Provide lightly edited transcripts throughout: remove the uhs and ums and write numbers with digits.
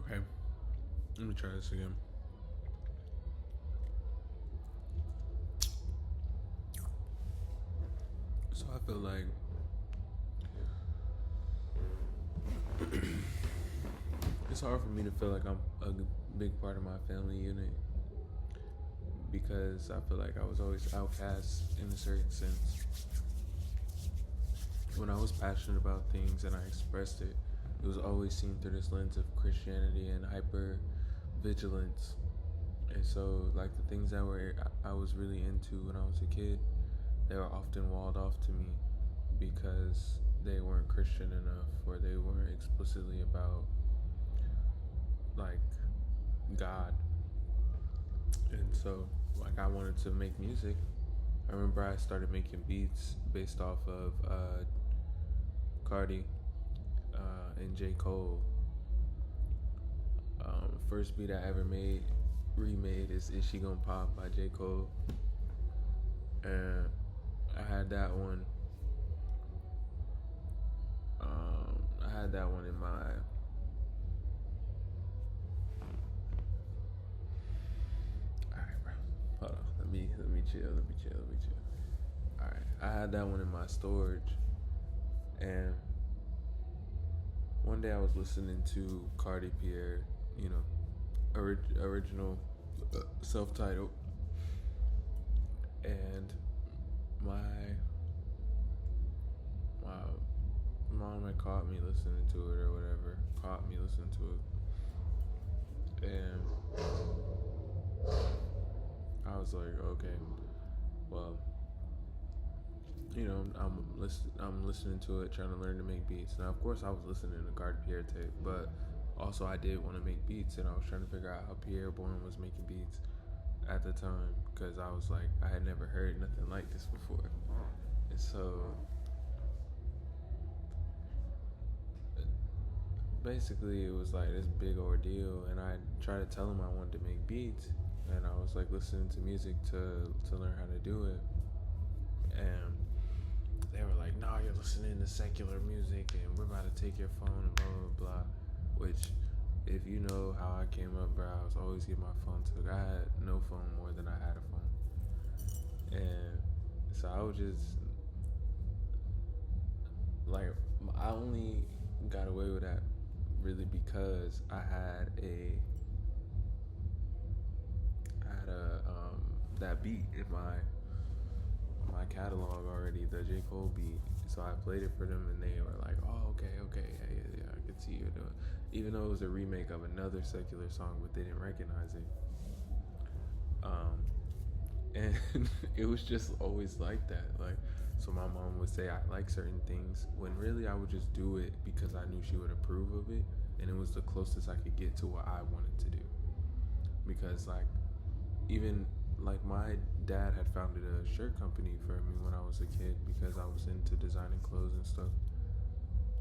Okay, let me try this again. So I feel like it's hard for me to feel like I'm a big part of my family unit because I feel like I was always outcast in a certain sense. When I was passionate about things and I expressed it, it was always seen through this lens of Christianity and hyper vigilance. And so, like the things that I was really into when I was a kid, they were often walled off to me because they weren't Christian enough or they weren't explicitly about like God. And so, like, I wanted to make music. I remember I started making beats based off of Cardi and J. Cole. First beat I ever remade is She Gon' Pop by J. Cole. And I had that one. I had that one in my. Alright, bro. Hold on. Let me chill. Alright. I had that one in my storage. And one day I was listening to Cardi Pierre, original self-titled, and my mom had caught me listening to it or whatever, and I was like, okay, well, I'm listening to it, trying to learn to make beats. Now, of course, I was listening to Cardi Pierre tape, but also I did want to make beats, and I was trying to figure out how Pierre Bourne was making beats at the time, because I was like, I had never heard nothing like this before. And so basically it was like this big ordeal, and I tried to tell him I wanted to make beats, and I was like listening to music to learn how to do it, and they were like, no, you're listening to secular music and we're about to take your phone and blah blah blah, which, if you know how I came up, bro, I was always getting my phone took. I had no phone more than I had a phone. And so I was just like, I only got away with that really because I had a that beat in my catalog already, the J. Cole beat. So I played it for them and they were like, oh, okay, yeah, I could see you doing it. Even though it was a remake of another secular song, but they didn't recognize it. And it was just always like that. Like, so my mom would say I like certain things when really I would just do it because I knew she would approve of it, and it was the closest I could get to what I wanted to do. Because like, even like my dad had founded a shirt company for me when I was a kid because I was into designing clothes and stuff.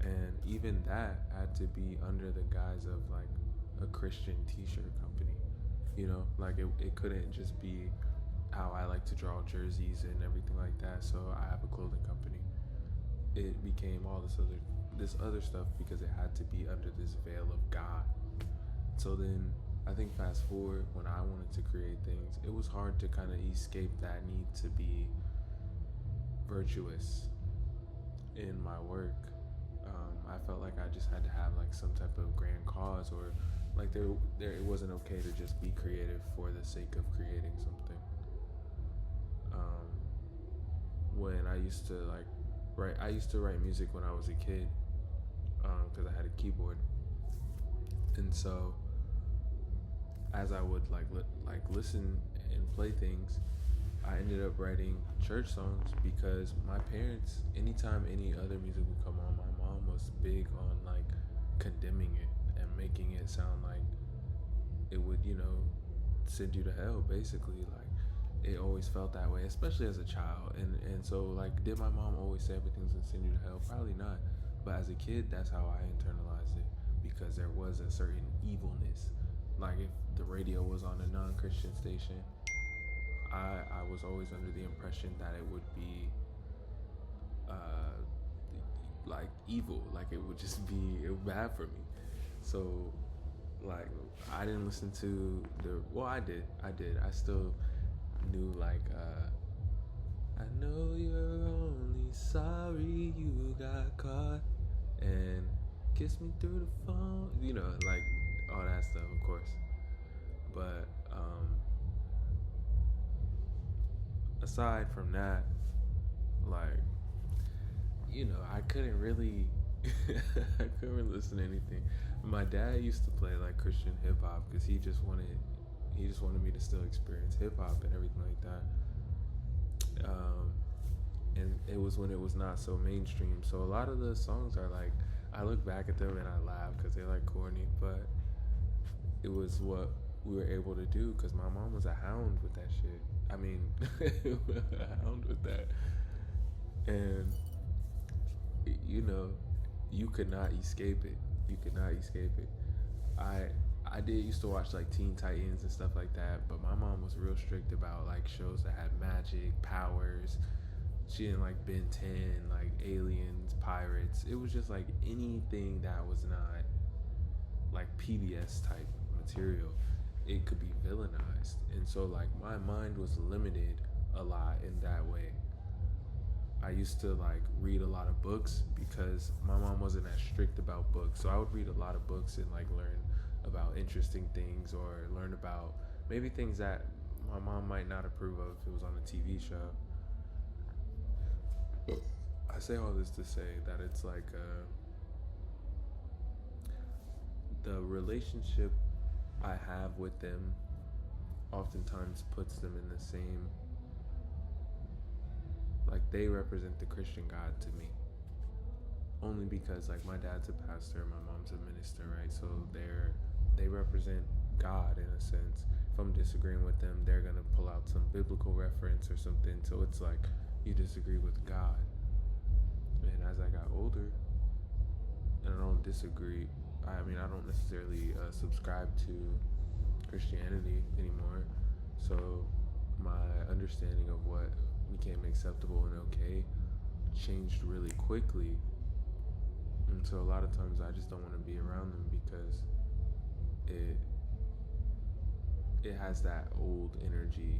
And even that had to be under the guise of like a Christian t-shirt company. Like it couldn't just be how I like to draw jerseys and everything like that, so I have a clothing company. It became all this other stuff because it had to be under this veil of God. So then I think fast forward, when I wanted to create things, it was hard to kind of escape that need to be virtuous in my work. I felt like I just had to have like some type of grand cause, or like there it wasn't okay to just be creative for the sake of creating something. When I used to write music when I was a kid, because I had a keyboard, and so as I would listen and play things, I ended up writing church songs because my parents, anytime any other music would come on, my mom was big on like condemning it and making it sound like it would, send you to hell, basically. Like, it always felt that way, especially as a child. And so like, did my mom always say everything's gonna send you to hell? Probably not. But as a kid, that's how I internalized it, because there was a certain evilness. Like, if the radio was on a non-Christian station, I was always under the impression that it would be like evil, like it would just be bad for me. So Like, I didn't listen to the. Well, I did. I still knew like. I know you're only sorry you got caught, and kiss me through the phone. You know, like all that stuff, of course. But aside from that, like, I couldn't really, I couldn't really listen to anything. My dad used to play like Christian hip hop because he just wanted me to still experience hip hop and everything like that. And it was when it was not so mainstream. So a lot of the songs are like, I look back at them and I laugh because they're like corny, but it was what we were able to do because my mom was a hound with that shit. I mean, a hound with that. And you know, you could not escape it. You could not escape it. I I did used to watch like Teen Titans and stuff like that, but my mom was real strict about like shows that had magic, powers. She didn't like Ben 10, like aliens, pirates. It was just like anything that was not like PBS type material. It could be villainized. And so like my mind was limited a lot in that way. I used to like read a lot of books because my mom wasn't as strict about books. So I would read a lot of books and like learn about interesting things or learn about maybe things that my mom might not approve of if it was on a TV show. I say all this to say that it's like the relationship I have with them oftentimes puts them in the same, like they represent the Christian God to me. Only because like my dad's a pastor, my mom's a minister, right? So they represent God in a sense. If I'm disagreeing with them, they're gonna pull out some biblical reference or something. So it's like you disagree with God. And as I got older, and I don't disagree. I mean, I don't necessarily subscribe to Christianity anymore. So my understanding of what became acceptable and okay changed really quickly. And so a lot of times I just don't want to be around them because it has that old energy.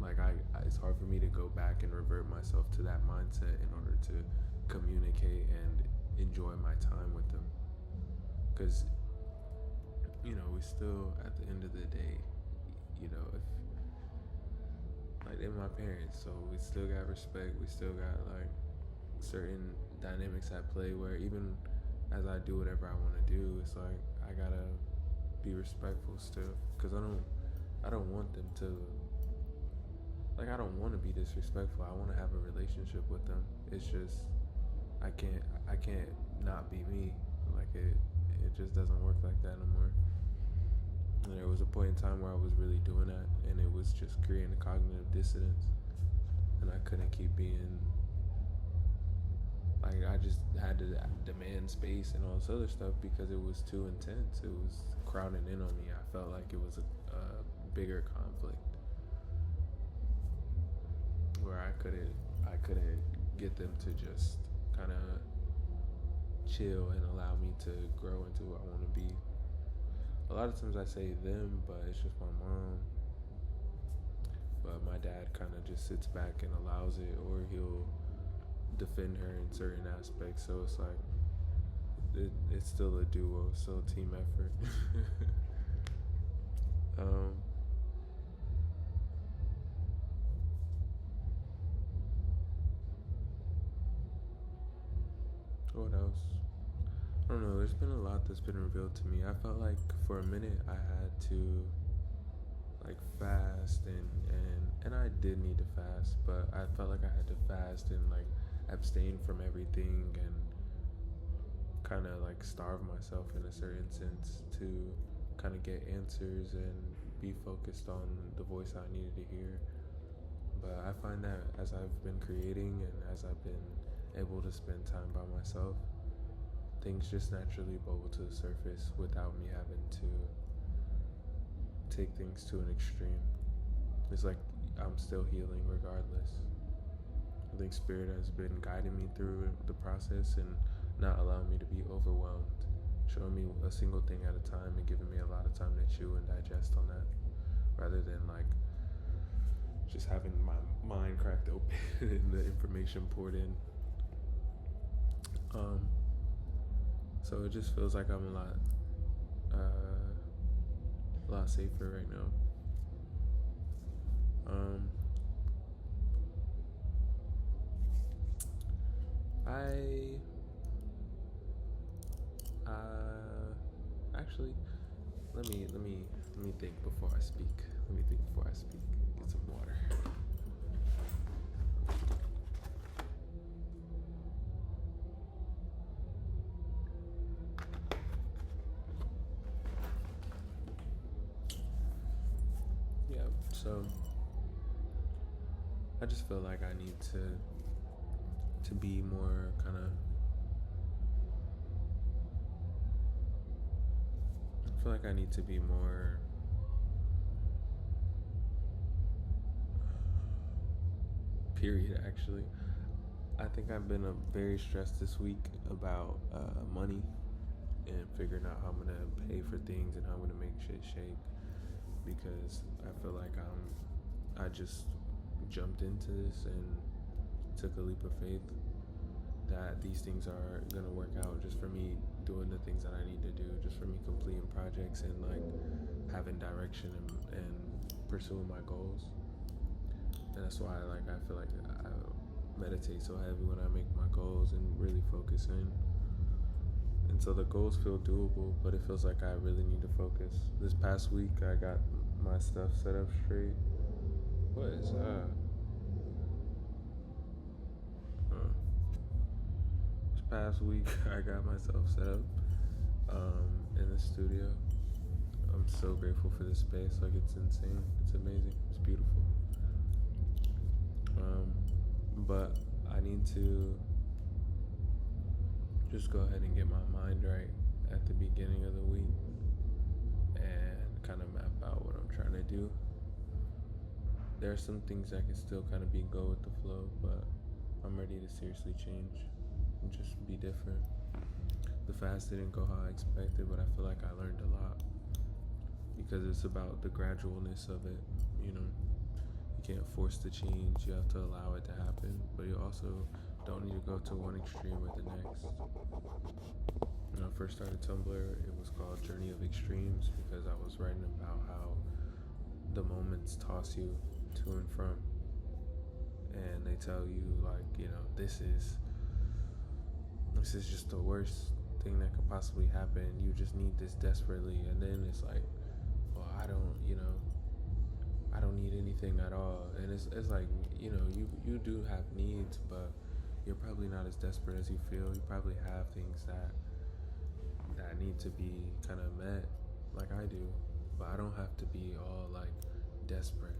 Like it's hard for me to go back and revert myself to that mindset in order to communicate and enjoy my time with them. Because we still at the end of the day, if like they're my parents, so we still got respect. We still got like certain dynamics at play where even as I do whatever I want to do, it's like I gotta be respectful still, because I don't want them to, like, I don't want to be disrespectful. I want to have a relationship with them. It's just I can't not be me. Like it just doesn't work like that no more. And there was a point in time where I was really doing that, and it was just creating a cognitive dissonance, and I couldn't keep being like, I just had to demand space and all this other stuff because it was too intense. It was crowding in on me. I felt like it was a bigger conflict where I couldn't get them to just kind of chill and allow me to grow into who I want to be. A lot of times I say them, but it's just my mom. But my dad kind of just sits back and allows it, or he'll defend her in certain aspects. So it's like it's still a duo, still a team effort. What else? I don't know. There's been a lot that's been revealed to me. I felt like for a minute I had to like fast and I did need to fast, but I felt like I had to fast and like abstain from everything and kind of like starve myself in a certain sense to kind of get answers and be focused on the voice I needed to hear. But I find that as I've been creating and as I've been able to spend time by myself, things just naturally bubble to the surface without me having to take things to an extreme. It's like I'm still healing regardless. I think Spirit has been guiding me through the process and not allowing me to be overwhelmed, showing me a single thing at a time and giving me a lot of time to chew and digest on that, rather than like just having my mind cracked open and the information poured in. Um, so it just feels like I'm a lot safer right now. I actually let me think before I speak. Let me think before I speak. Get some water. Yeah. So I just feel like I need to be more kind of. I feel like I need to be more period actually. I think I've been very stressed this week about money and figuring out how I'm gonna pay for things and how I'm gonna make shit shake, because I feel like I just jumped into this and took a leap of faith that these things are gonna work out just for me doing the things that I need to do, just for me completing projects and like having direction and pursuing my goals. And that's why like I feel like I meditate so heavy when I make my goals and really focus in. And so the goals feel doable, but it feels like I really need to focus. This past week I got my stuff set up straight. What is that? This past week I got myself set up in the studio. I'm so grateful for this space. Like, it's insane. It's amazing. It's beautiful. But I need to just go ahead and get my mind right at the beginning of the week and kind of map out what I'm trying to do. There are some things that can still kind of go with the flow, but I'm ready to seriously change and just be different. The fast didn't go how I expected, but I feel like I learned a lot, because it's about the gradualness of it, you know. You can't force the change, you have to allow it to happen, but you also don't need to go to one extreme or the next. When I first started Tumblr, it was called Journey of Extremes, because I was writing about how the moments toss you to and from, and they tell you like, you know, this is just the worst thing that could possibly happen. You just need this desperately, and then it's like, well, I don't need anything at all. And it's like, you know, you do have needs, but you're probably not as desperate as you feel. You probably have things that need to be kind of met, like I do, but I don't have to be all like desperate.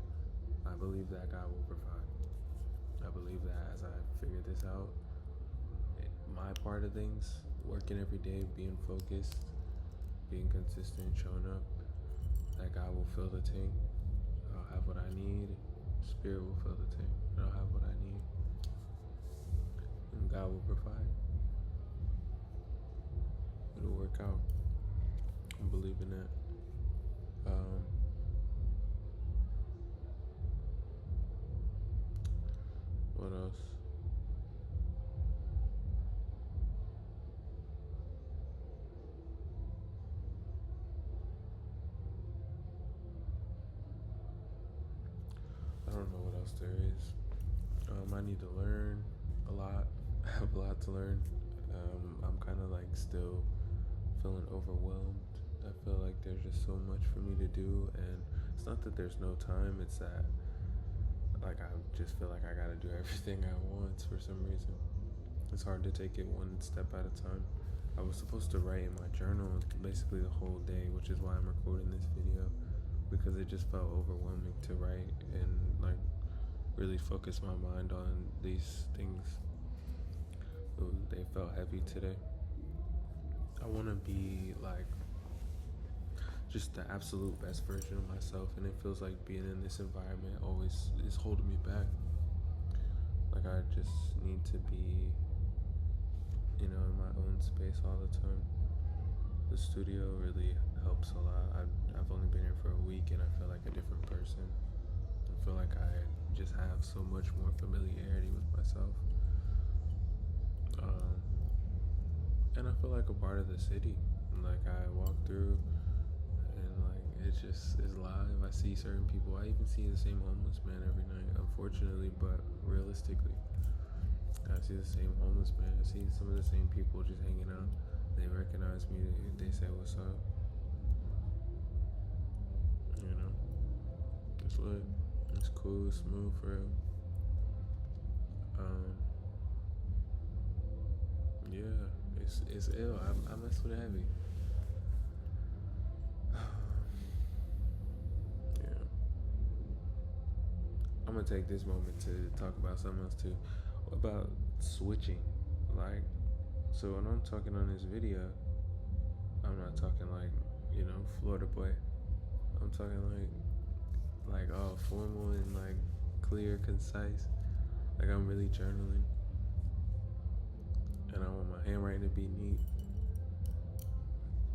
I believe that God will provide. I believe that as I figure this out, my part of things, working every day, being focused, being consistent, showing up, that God will fill the tank. I'll have what I need. Spirit will fill the tank. And I'll have what I need. And God will provide. It'll work out. I believe in that. What else? I don't know what else there is. I need to learn a lot. I have a lot to learn. I'm kind of like still feeling overwhelmed. I feel like there's just so much for me to do, and it's not that there's no time, it's that like I just feel like I gotta do everything at once for some reason. It's hard to take it one step at a time. I was supposed to write in my journal basically the whole day, which is why I'm recording this video, because it just felt overwhelming to write and like really focus my mind on these things. Ooh, they felt heavy today. I want to be like just the absolute best version of myself, and it feels like being in this environment always is holding me back. Like I just need to be, you know, in my own space all the time. The studio really helps a lot. I've only been here for a week and I feel like a different person. I feel like I just have so much more familiarity with myself. Um, and I feel like a part of the city. Like I walk through and like it just is live. I see certain people. I even see the same homeless man every night, unfortunately, but realistically. I see the same homeless man. I see some of the same people just hanging out. They recognize me. They say what's up. You know, it's lit. It's cool. It's smooth for real. Um, yeah, it's ill. I mess with it heavy. Yeah, I'm gonna take this moment to talk about something else too. About switching, like, so when I'm talking on this video, I'm not talking like, Florida boy. I'm talking like all formal and like clear, concise. Like I'm really journaling, and I want my handwriting to be neat.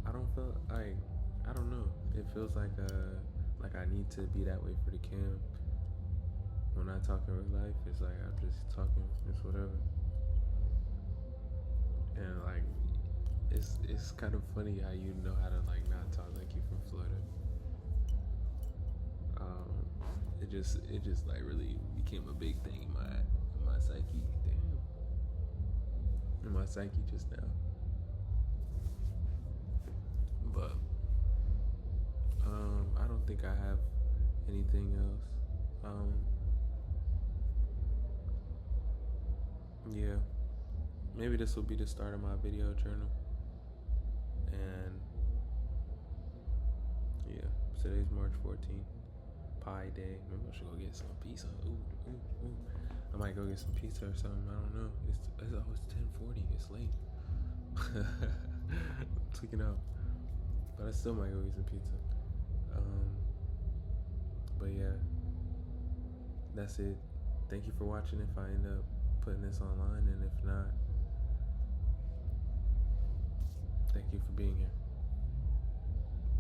I don't feel like I don't know. It feels like I need to be that way for the cam. When I talk in real life, it's like I'm just talking. It's whatever. And like it's kind of funny how you know how to like not talk like you from Florida. It just like really became a big thing in my psyche. Damn, in my psyche just now. But I don't think I have anything else. Yeah, maybe this will be the start of my video journal. And yeah, today's March 14th. Pie Day. Maybe I should go get some pizza. Ooh. I might go get some pizza or something. I don't know. It's 10:40. It's late. I'm tweaking out, but I still might go get some pizza. But yeah, that's it. Thank you for watching. If I end up putting this online, and if not, thank you for being here.